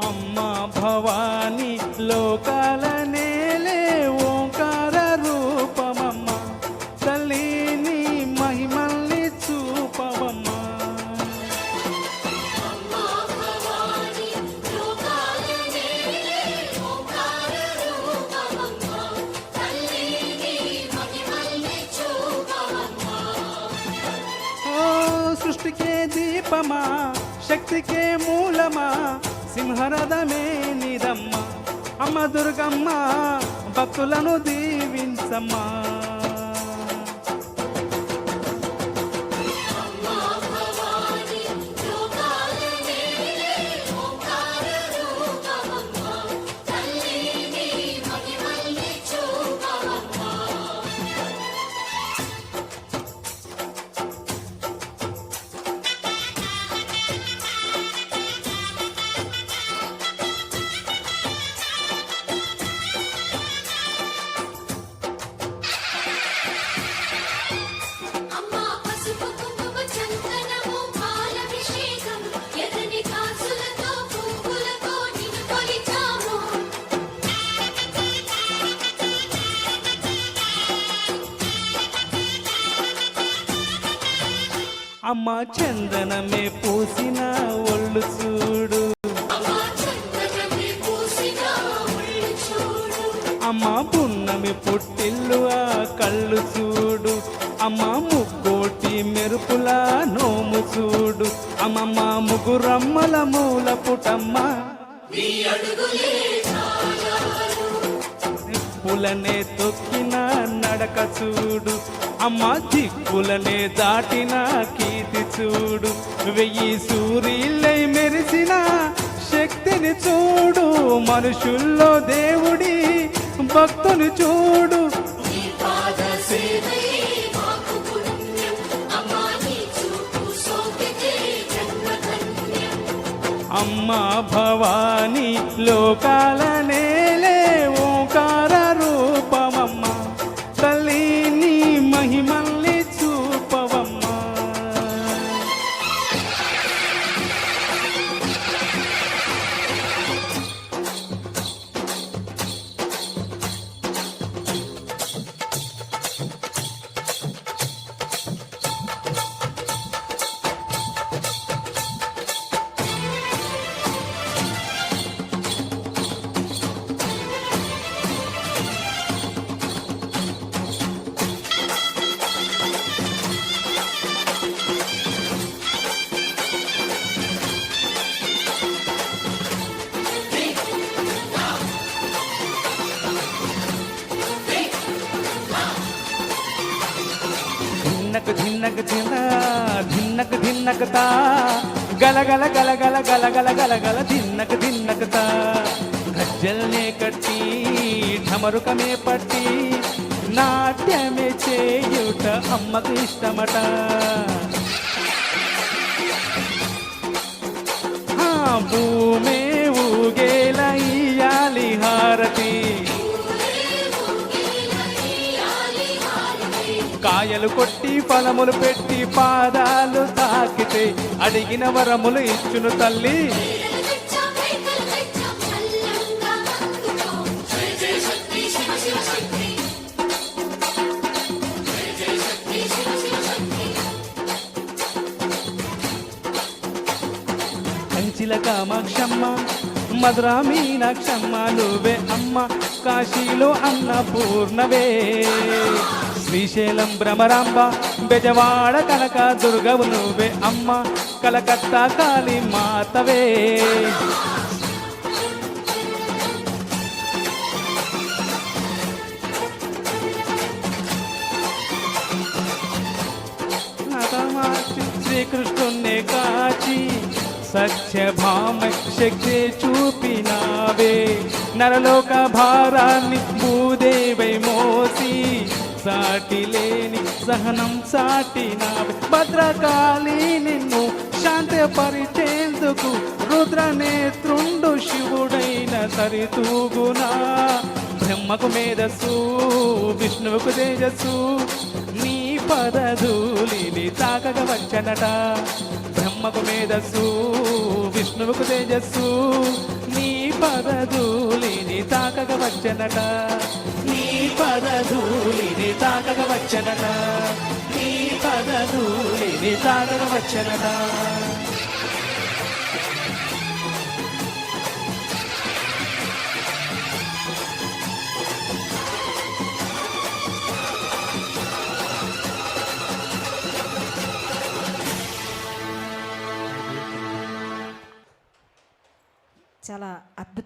అమ్మా భవాని లోకాల నేలే ఓంకార రూపమమ్మ తల్లిని మహిమల్ని చూపవమ్మ. ఓ సృష్టికే దీపమా శక్తికే మూలమా సింహరథమే నిరమ్మ అమ్మ దుర్గమ్మ భక్తులను దీవించమ్మా. అమ్మ చందనమే పూసిన ఒళ్ళు చూడు అమ్మ పున్నమి పుట్టిల్లు ఆ కళ్ళు చూడు అమ్మ ముక్కోటి మెరుపుల నోము చూడు అమ్మమ్మ ముగురమ్మల మూల పుటమ్మ పులనే తొక్కిన నడక చూడు అమ్మ దిక్కులనే దాటిన కీర్తి చూడు 1000 సూర్యులై మెరిసిన శక్తిని చూడు మనుషుల్లో దేవుడి భక్తుని చూడు. అమ్మా భవాని లోకాల నేలే ఓంకార రూపమమ్మ తల్లిని మహిమల్ని చూపవమ్మా. ధిన్నక ధిన్న ధిన్నక ధిన్నకతా గలగల గలగల గలగల గలగల ధిన్నకతా గజ్జల్నే కట్టి ఢమరుకమే పట్టి నాట్యమే చేయుట అమ్మకు ఇష్టమట. భూమే ఊగేల ఇయ్యాలి హారతి కాయలు కొట్టి ఫలములు పెట్టి పాదాలు తాకితే అడిగిన వరములు ఇచ్చును తల్లి. కంచిల కామాక్షమ్మ మధురా మీనాక్షమ్మ నువ్వే అమ్మ కాశీలో అన్నపూర్ణవే శ్రీశైలం భ్రమరాంబ బెజవాడ కనక దుర్గవు నువ్వే అమ్మ కలకత్తా కాళీ మాతవే. శ్రీకృష్ణున్నే కాచి సత్యభామ శక్తి చూపినావే నరలోక భారాన్ని భూదేవై మోసి సాటి లేని సహనం సాటినావే భద్రకాళి నిన్ను శాంతి పరిచేందు తాకేందుకు రుద్రనేత్రుండు శివుడైన సరితూగునా. బ్రహ్మకు మేధస్సు విష్ణువుకు తేజస్సు, నీ పదధూళిని తాకగ వచ్చనట. బ్రహ్మకు మేధస్సు విష్ణువుకు తేజస్సు, నీ పదధూళిని తాకగ వచ్చనట. నీ పదధూళిని తాకగ వచ్చనట. నీ పదధూళిని తాకగ వచ్చనట. చాలా అద్భుత